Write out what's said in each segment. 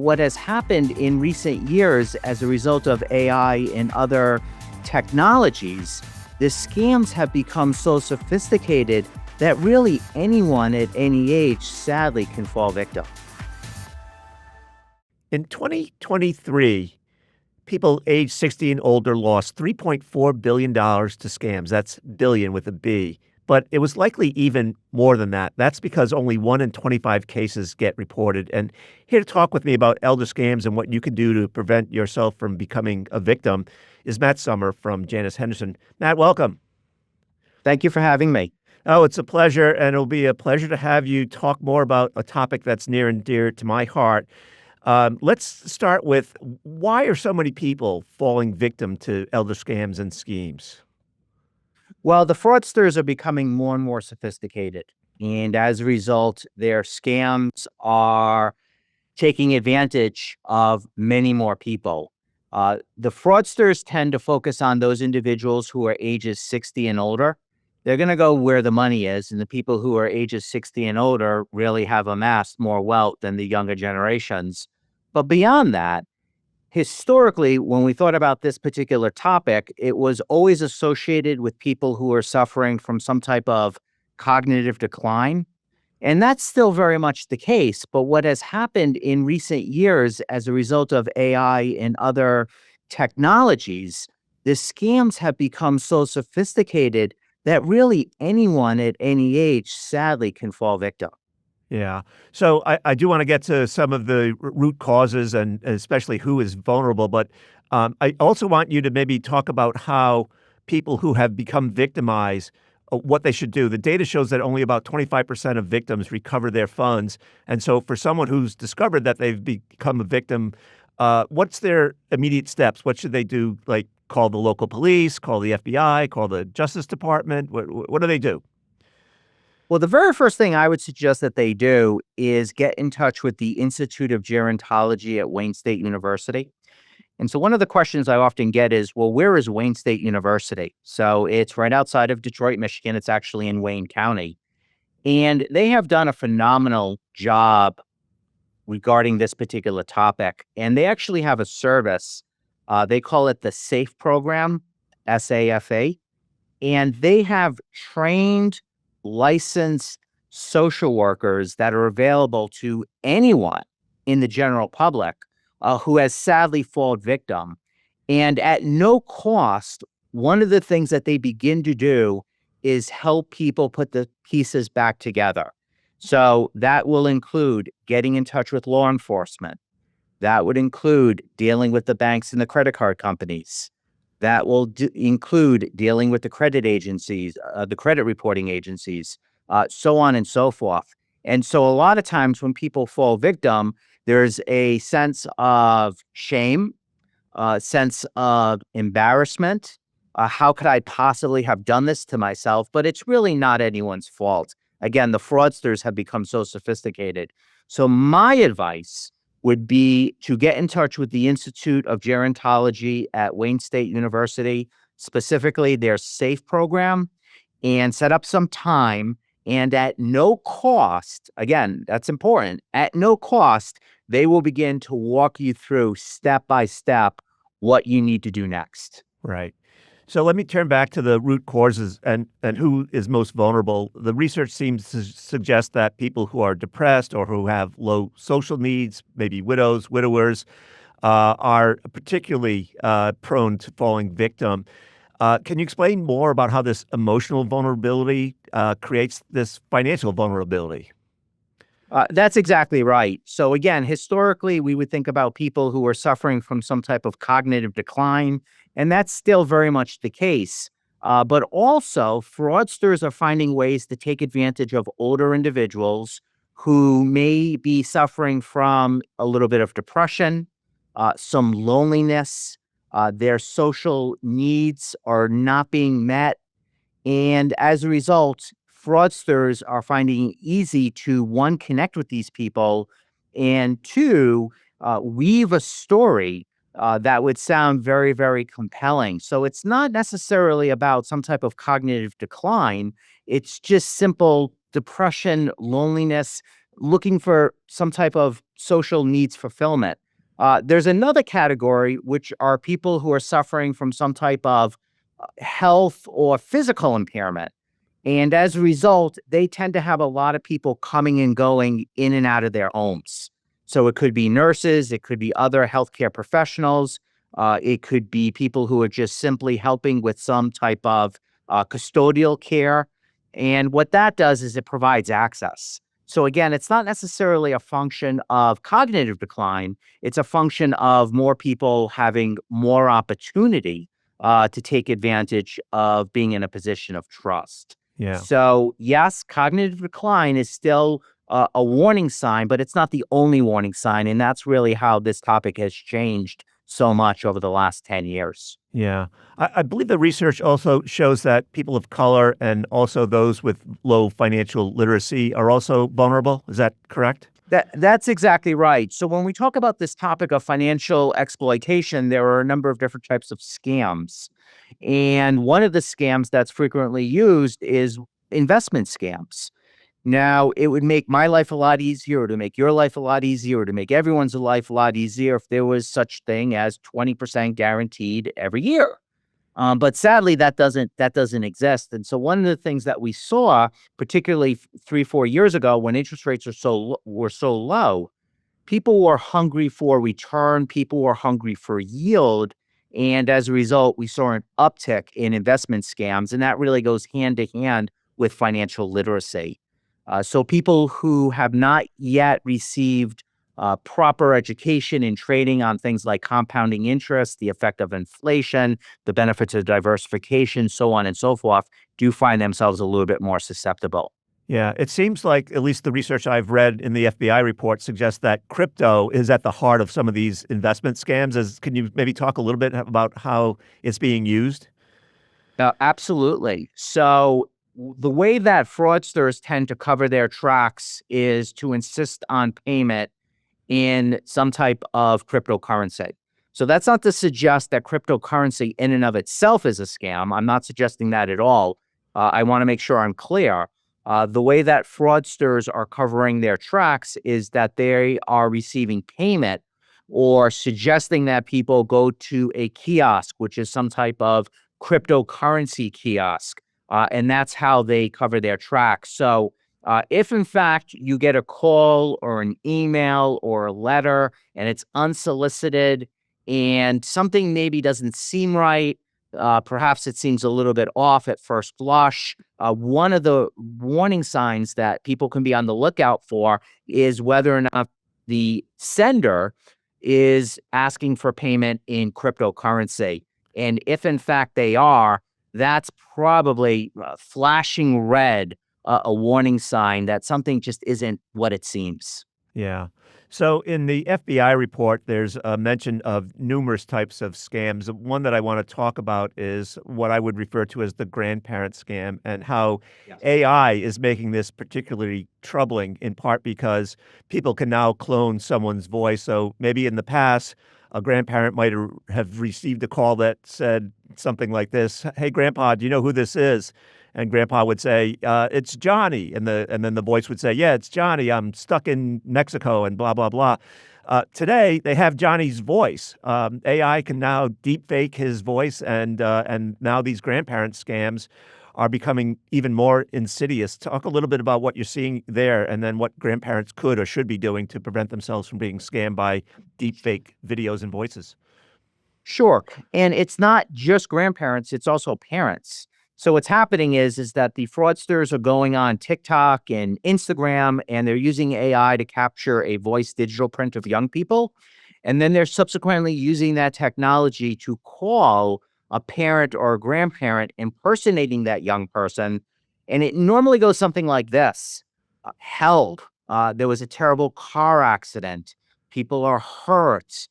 what has happened in recent years as a result of AI and other technologies, the scams have become so sophisticated that really anyone at any age, sadly, can fall victim. In 2023, people age 60 and older lost $3.4 billion to scams. That's billion with a B. But it was likely even more than that. That's because only 1 in 25 cases get reported. And here to talk with me about elder scams and what you can do to prevent yourself from becoming a victim is Matt Sommer from Janus Henderson. Matt, welcome. Thank you for having me. Oh, it's a pleasure, and it'll be a pleasure to have you talk more about a topic that's near and dear to my heart. Let's start with, why are so many people falling victim to elder scams and schemes? Well, the fraudsters are becoming more and more sophisticated. And as a result, their scams are taking advantage of many more people. The fraudsters tend to focus on those individuals who are ages 60 and older. They're going to go where the money is. And the people who are ages 60 and older really have amassed more wealth than the younger generations. But beyond that, historically, when we thought about this particular topic, it was always associated with people who are suffering from some type of cognitive decline. And that's still very much the case. But what has happened in recent years as a result of AI and other technologies, the scams have become so sophisticated that really anyone at any age, sadly, can fall victim. Yeah. So I do want to get to some of the root causes and especially who is vulnerable. But I also want you to maybe talk about how people who have become victimized, what they should do. The data shows that only about 25% of victims recover their funds. And so for someone who's discovered that they've become a victim, what's their immediate steps? What should they do? Like call the local police, call the FBI, call the Justice Department? What do they do? Well, the very first thing I would suggest that they do is get in touch with the Institute of Gerontology at Wayne State University. And so one of the questions I often get is, well, where is Wayne State University? So it's right outside of Detroit, Michigan. It's actually in Wayne County. And they have done a phenomenal job regarding this particular topic. And they actually have a service. They call it the SAFE program, SAFE. And they have trained, licensed social workers that are available to anyone in the general public who has sadly fallen victim. And at no cost, one of the things that they begin to do is help people put the pieces back together. So that will include getting in touch with law enforcement. That would include dealing with the banks and the credit card companies. That will include dealing with the credit agencies, the credit reporting agencies, so on and so forth. And so a lot of times when people fall victim, there's a sense of shame, a sense of embarrassment. How could I possibly have done this to myself? But it's really not anyone's fault. Again, the fraudsters have become so sophisticated. So my advice would be to get in touch with the Institute of Gerontology at Wayne State University, specifically their SAFE program, and set up some time. And at no cost, again, that's important, at no cost, they will begin to walk you through step by step what you need to do next. Right. So let me turn back to the root causes and who is most vulnerable. The research seems to suggest that people who are depressed or who have low social needs, maybe widows, widowers, are particularly prone to falling victim. Can you explain more about how this emotional vulnerability creates this financial vulnerability? That's exactly right. So again, historically, we would think about people who are suffering from some type of cognitive decline, and that's still very much the case. But also, fraudsters are finding ways to take advantage of older individuals who may be suffering from a little bit of depression, some loneliness. Their social needs are not being met. And as a result, fraudsters are finding it easy to, one, connect with these people, and two, weave a story that would sound very, very compelling. So it's not necessarily about some type of cognitive decline. It's just simple depression, loneliness, looking for some type of social needs fulfillment. There's another category, which are people who are suffering from some type of health or physical impairment. And as a result, they tend to have a lot of people coming and going in and out of their homes. So it could be nurses, it could be other healthcare professionals, it could be people who are just simply helping with some type of custodial care. And what that does is it provides access. So again, it's not necessarily a function of cognitive decline, it's a function of more people having more opportunity to take advantage of being in a position of trust. Yeah. So, yes, cognitive decline is still a warning sign, but it's not the only warning sign. And that's really how this topic has changed so much over the last 10 years. Yeah. I believe the research also shows that people of color and also those with low financial literacy are also vulnerable. Is that correct? That's exactly right. So when we talk about this topic of financial exploitation, there are a number of different types of scams. And one of the scams that's frequently used is investment scams. Now, it would make my life a lot easier, or to make your life a lot easier, or to make everyone's life a lot easier if there was such thing as 20% guaranteed every year. But sadly, that doesn't exist. And so one of the things that we saw, particularly 3, 4 years ago, when interest rates were so low, people were hungry for return. People were hungry for yield. And as a result, we saw an uptick in investment scams. And that really goes hand to hand with financial literacy. So people who have not yet received proper education and training on things like compounding interest, the effect of inflation, the benefits of diversification, so on and so forth, do find themselves a little bit more susceptible. Yeah. It seems like, at least the research I've read in the FBI report, suggests that crypto is at the heart of some of these investment scams. Can you maybe talk a little bit about how it's being used? Absolutely. So the way that fraudsters tend to cover their tracks is to insist on payment in some type of cryptocurrency. So that's not to suggest that cryptocurrency in and of itself is a scam. I'm not suggesting that at all. I want to make sure I'm clear. The way that fraudsters are covering their tracks is that they are receiving payment or suggesting that people go to a kiosk, which is some type of cryptocurrency kiosk. And that's how they cover their tracks. So if in fact you get a call or an email or a letter and it's unsolicited and something maybe doesn't seem right, perhaps it seems a little bit off at first blush. One of the warning signs that people can be on the lookout for is whether or not the sender is asking for payment in cryptocurrency. And if in fact they are, that's probably flashing red, a warning sign that something just isn't what it seems. Yeah. So in the FBI report, there's a mention of numerous types of scams. One that I want to talk about is what I would refer to as the grandparent scam, and how Yes. AI is making this particularly troubling, in part because people can now clone someone's voice. So maybe in the past, a grandparent might have received a call that said something like this: "Hey, Grandpa, do you know who this is?" And Grandpa would say, "It's Johnny," and then the voice would say, "Yeah, it's Johnny. I'm stuck in Mexico," and blah blah blah. Today, they have Johnny's voice. AI can now deepfake his voice, and now these grandparent scams are becoming even more insidious. Talk a little bit about what you're seeing there, and then what grandparents could or should be doing to prevent themselves from being scammed by deepfake videos and voices. Sure. And it's not just grandparents, it's also parents. So what's happening is that the fraudsters are going on TikTok and Instagram and they're using AI to capture a voice digital print of young people. And then they're subsequently using that technology to call a parent or a grandparent impersonating that young person. And it normally goes something like this. Help. There was a terrible car accident. People are hurt.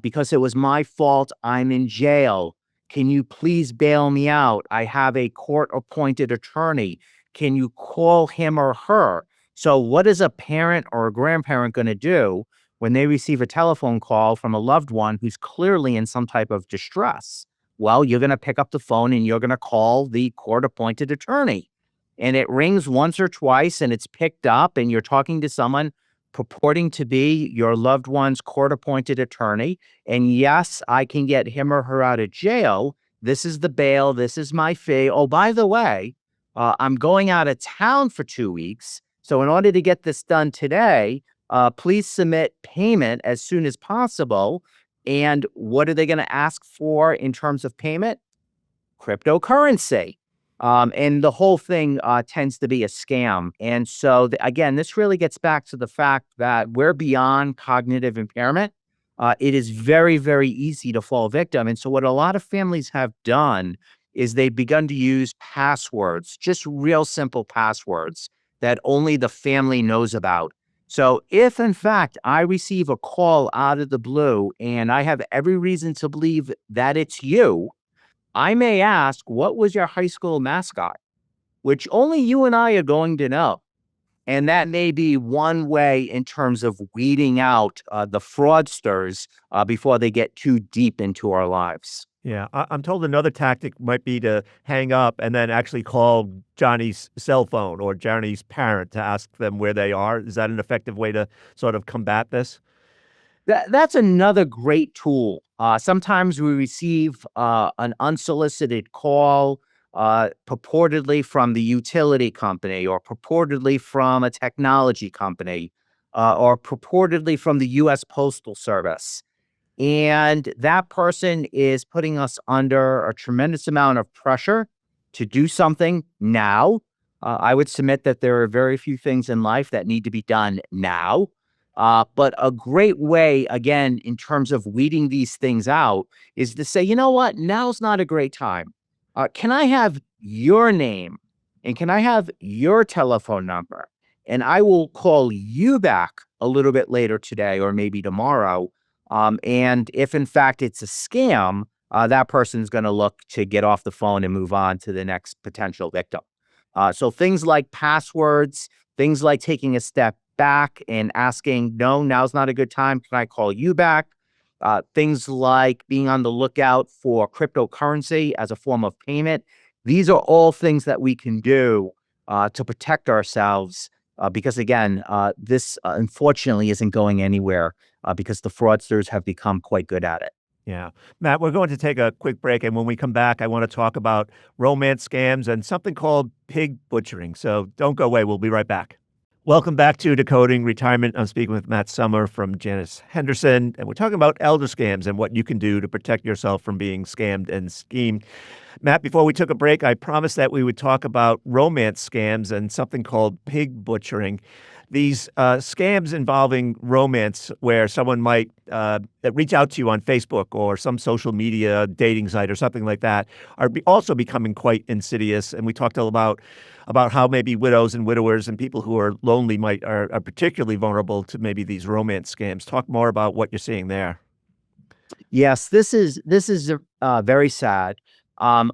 Because it was my fault, I'm in jail. Can you please bail me out? I have a court appointed attorney. Can you call him or her? So, what is a parent or a grandparent going to do when they receive a telephone call from a loved one who's clearly in some type of distress? Well, you're going to pick up the phone and you're going to call the court appointed attorney. and it rings once or twice and it's picked up and you're talking to someone purporting to be your loved one's court-appointed attorney, and yes, I can get him or her out of jail. This is the bail. This is my fee. Oh, by the way, I'm going out of town for 2 weeks. So in order to get this done today, please submit payment as soon as possible. And what are they going to ask for in terms of payment? Cryptocurrency. And the whole thing tends to be a scam. And so, again, this really gets back to the fact that we're beyond cognitive impairment. It is very, very easy to fall victim. And so, what a lot of families have done is they've begun to use passwords, just real simple passwords that only the family knows about. So, if in fact I receive a call out of the blue and I have every reason to believe that it's you, I may ask, what was your high school mascot? Which only you and I are going to know. And that may be one way in terms of weeding out the fraudsters before they get too deep into our lives. Yeah, I'm told another tactic might be to hang up and then actually call Johnny's cell phone or Johnny's parent to ask them where they are. Is that an effective way to sort of combat this? That's another great tool. Sometimes we receive an unsolicited call, purportedly from the utility company, or purportedly from a technology company, or purportedly from the U.S. Postal Service. And that person is putting us under a tremendous amount of pressure to do something now. I would submit that there are very few things in life that need to be done now. But a great way, again, in terms of weeding these things out, is to say, you know what, now's not a great time. Can I have your name and can I have your telephone number? And I will call you back a little bit later today or maybe tomorrow. And if in fact it's a scam, that person's going to look to get off the phone and move on to the next potential victim. So things like passwords, things like taking a step back and asking, no, now's not a good time. Can I call you back? Things like being on the lookout for cryptocurrency as a form of payment. These are all things that we can do to protect ourselves because, again, this unfortunately isn't going anywhere because the fraudsters have become quite good at it. Yeah. Matt, we're going to take a quick break. And when we come back, I want to talk about romance scams and something called pig butchering. So don't go away. We'll be right back. Welcome back to Decoding Retirement. I'm speaking with Matt Sommer from Janus Henderson, and we're talking about elder scams and what you can do to protect yourself from being scammed and schemed. Matt, before we took a break, I promised that we would talk about romance scams and something called pig butchering. These scams involving romance where someone might reach out to you on Facebook or some social media dating site or something like that are also becoming quite insidious. And we talked about how maybe widows and widowers and people who are lonely are particularly vulnerable to maybe these romance scams. Talk more about what you're seeing there. Yes, this is very sad.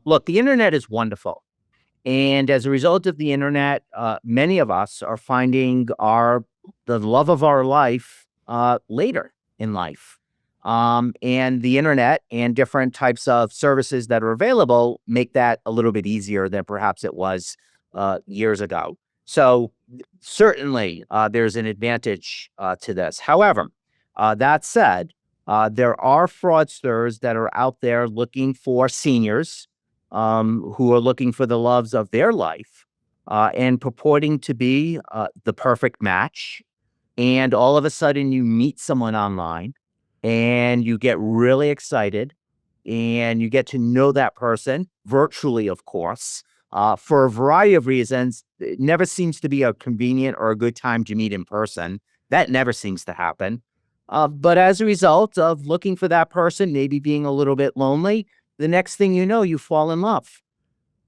Look, the internet is wonderful. And as a result of the internet, many of us are finding the love of our life later in life. And the internet and different types of services that are available make that a little bit easier than perhaps it was years ago. So certainly there's an advantage to this. However, that said, there are fraudsters that are out there looking for seniors who are looking for the loves of their life and purporting to be the perfect match. And all of a sudden, you meet someone online and you get really excited and you get to know that person virtually, of course, for a variety of reasons. It never seems to be a convenient or a good time to meet in person. That never seems to happen. But as a result of looking for that person, maybe being a little bit lonely, the next thing you know, you fall in love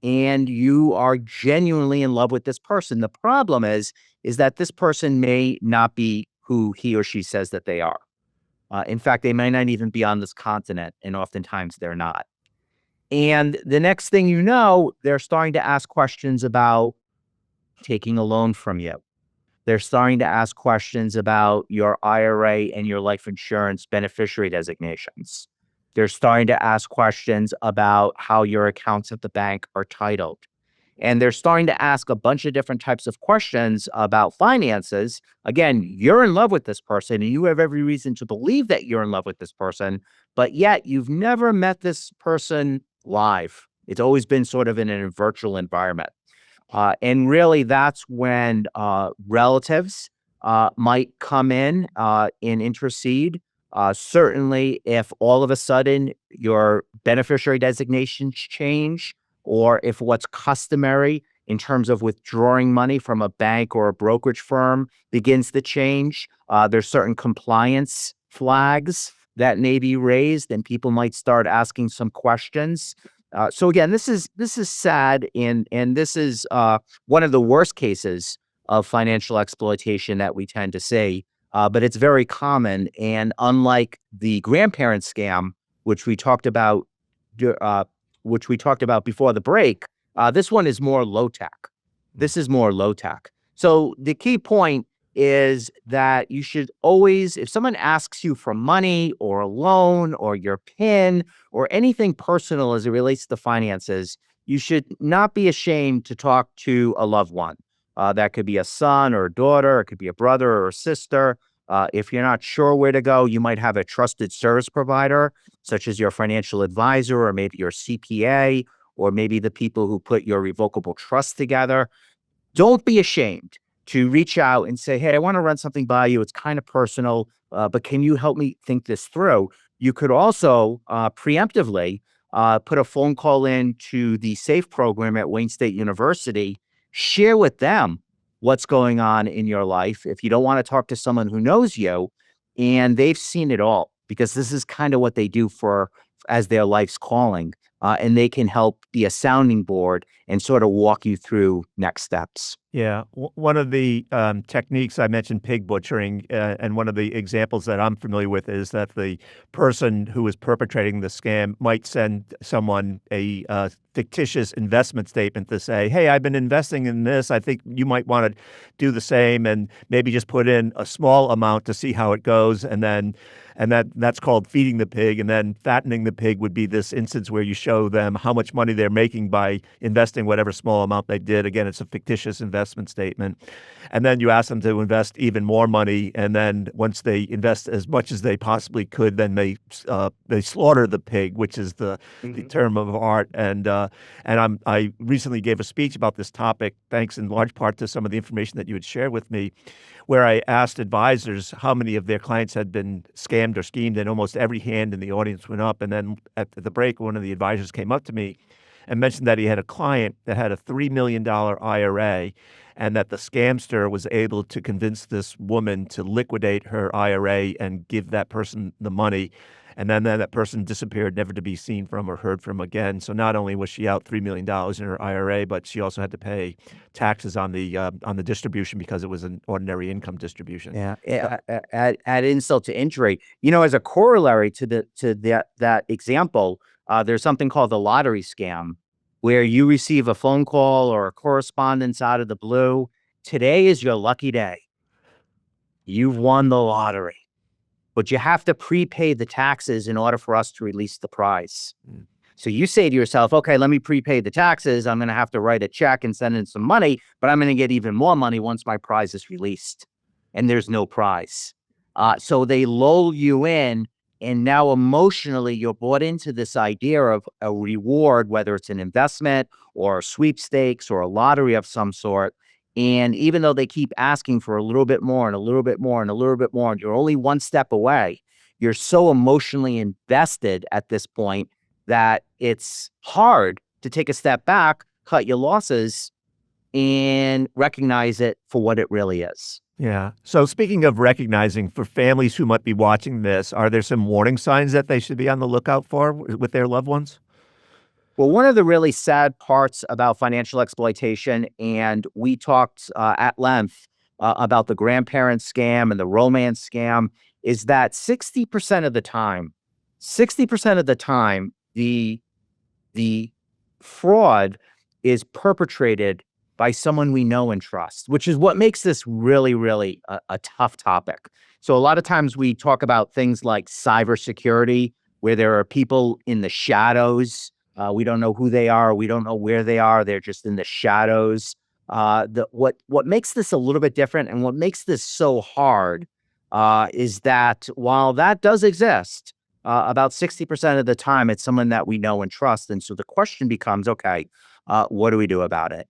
and you are genuinely in love with this person. The problem is that this person may not be who he or she says that they are. In fact, they may not even be on this continent, and oftentimes they're not. And the next thing you know, they're starting to ask questions about taking a loan from you. They're starting to ask questions about your IRA and your life insurance beneficiary designations. They're starting to ask questions about how your accounts at the bank are titled. And they're starting to ask a bunch of different types of questions about finances. Again, you're in love with this person and you have every reason to believe that you're in love with this person, but yet you've never met this person live. It's always been sort of in a virtual environment. And really, that's when relatives might come in and intercede. Certainly, if all of a sudden your beneficiary designations change, or if what's customary in terms of withdrawing money from a bank or a brokerage firm begins to change, there's certain compliance flags that may be raised, and people might start asking some questions. So again, this is sad, and this is one of the worst cases of financial exploitation that we tend to see. But it's very common, and unlike the grandparent scam, which we talked about, du- uh, which we talked about before the break, this one is more low tech. This is more low tech. So the key point is that you should always, if someone asks you for money or a loan or your PIN or anything personal as it relates to finances, you should not be ashamed to talk to a loved one. That could be a son or a daughter, it could be a brother or a sister. If you're not sure where to go, you might have a trusted service provider, such as your financial advisor or maybe your CPA, or maybe the people who put your revocable trust together. Don't be ashamed to reach out and say, "Hey, I want to run something by you. It's kind of personal, but can you help me think this through?" You could also preemptively put a phone call in to the SAFE program at Wayne State University, share with them what's going on in your life if you don't want to talk to someone who knows you and they've seen it all, because this is kind of what they do for as their life's calling. And they can help be a sounding board and sort of walk you through next steps. Yeah, one of the techniques I mentioned, pig butchering, and one of the examples that I'm familiar with is that the person who is perpetrating the scam might send someone a fictitious investment statement to say, "Hey, I've been investing in this. I think you might want to do the same, and maybe just put in a small amount to see how it goes." And that's called feeding the pig. And then fattening the pig would be this instance where you show them how much money they're making by investing whatever small amount they did. Again, it's a fictitious investment statement. And then you ask them to invest even more money. And then once they invest as much as they possibly could, then they slaughter the pig, which is the term of art. And I recently gave a speech about this topic, thanks in large part to some of the information that you had shared with me, where I asked advisors how many of their clients had been scammed or schemed, and almost every hand in the audience went up. And then at the break, one of the advisors came up to me and mentioned that he had a client that had a $3 million IRA, and that the scamster was able to convince this woman to liquidate her IRA and give that person the money. And then that person disappeared, never to be seen from or heard from again. So not only was she out $3 million in her IRA, but she also had to pay taxes on the distribution because it was an ordinary income distribution. Yeah. Add insult to injury. As a corollary to that example, there's something called the lottery scam, where you receive a phone call or a correspondence out of the blue. Today is your lucky day. You've won the lottery, but you have to prepay the taxes in order for us to release the prize. Mm. So you say to yourself, "Okay, let me prepay the taxes. I'm going to have to write a check and send in some money, but I'm going to get even more money once my prize is released." And there's no prize. So they lull you in, and now emotionally you're bought into this idea of a reward, whether it's an investment or a sweepstakes or a lottery of some sort. And even though they keep asking for a little bit more and a little bit more and a little bit more, and you're only one step away, you're so emotionally invested at this point that it's hard to take a step back, cut your losses, and recognize it for what it really is. Yeah. So speaking of recognizing, for families who might be watching this, are there some warning signs that they should be on the lookout for with their loved ones? Well, one of the really sad parts about financial exploitation, and we talked at length about the grandparent scam and the romance scam, is that 60% of the time, 60% of the time, the fraud is perpetrated by someone we know and trust, which is what makes this really, really a tough topic. So a lot of times we talk about things like cybersecurity, where there are people in the shadows We don't know who they are. We don't know where they are. They're just in the shadows. What makes this a little bit different and what makes this so hard is that while that does exist, about 60% of the time it's someone that we know and trust. And so the question becomes, okay, what do we do about it?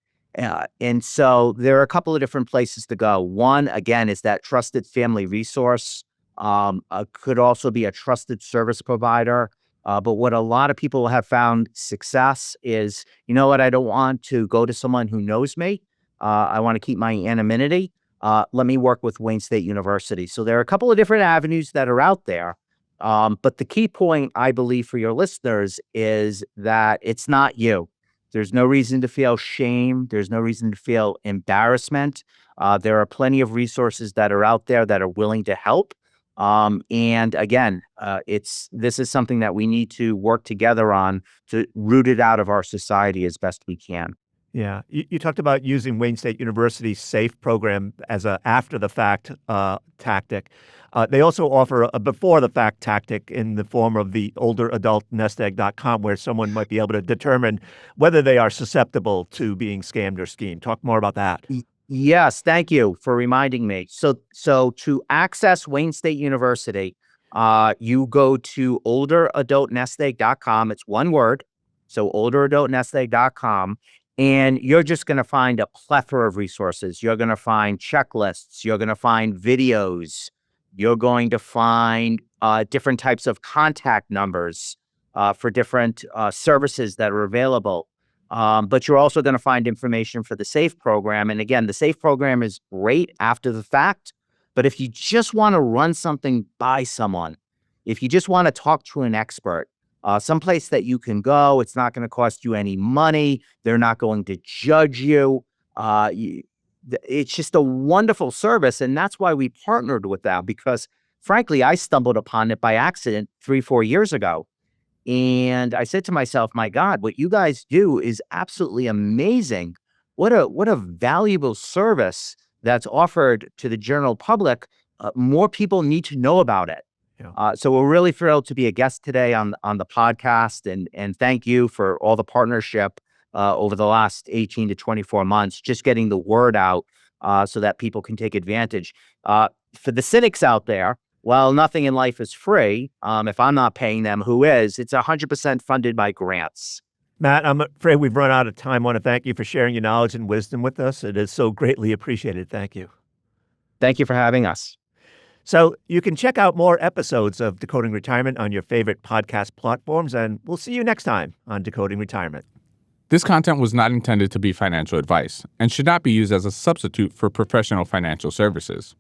And so there are a couple of different places to go. One, again, is that trusted family resource. Could also be a trusted service provider. But what a lot of people have found success is, you know what, I don't want to go to someone who knows me. I want to keep my anonymity. Let me work with Wayne State University. So there are a couple of different avenues that are out there. But the key point, I believe, for your listeners is that it's not you. There's no reason to feel shame. There's no reason to feel embarrassment. There are plenty of resources that are out there that are willing to help. And again, this is something that we need to work together on to root it out of our society as best we can. Yeah. You talked about using Wayne State University's SAFE program as a after-the-fact tactic. They also offer a before-the-fact tactic in the form of the olderadultnestegg.com, where someone might be able to determine whether they are susceptible to being scammed or schemed. Talk more about that. Yes, thank you for reminding me. So to access Wayne State University, you go to olderadultnestegg.com. It's one word. So olderadultnestegg.com. And you're just going to find a plethora of resources. You're going to find checklists. You're going to find videos. You're going to find different types of contact numbers for different services that are available. But you're also going to find information for the SAFE program. And again, the SAFE program is great after the fact. But if you just want to run something by someone, if you just want to talk to an expert, someplace that you can go, it's not going to cost you any money. They're not going to judge you. It's just a wonderful service. And that's why we partnered with them, because frankly, I stumbled upon it by accident 3-4 years ago. And I said to myself, my God, what you guys do is absolutely amazing. What a valuable service that's offered to the general public. More people need to know about it. Yeah. So we're really thrilled to be a guest today on the podcast, and thank you for all the partnership over the last 18 to 24 months, just getting the word out so that people can take advantage. For the cynics out there, well, nothing in life is free. If I'm not paying them, who is? It's 100% funded by grants. Matt, I'm afraid we've run out of time. I want to thank you for sharing your knowledge and wisdom with us. It is so greatly appreciated. Thank you. Thank you for having us. So you can check out more episodes of Decoding Retirement on your favorite podcast platforms, and we'll see you next time on Decoding Retirement. This content was not intended to be financial advice and should not be used as a substitute for professional financial services.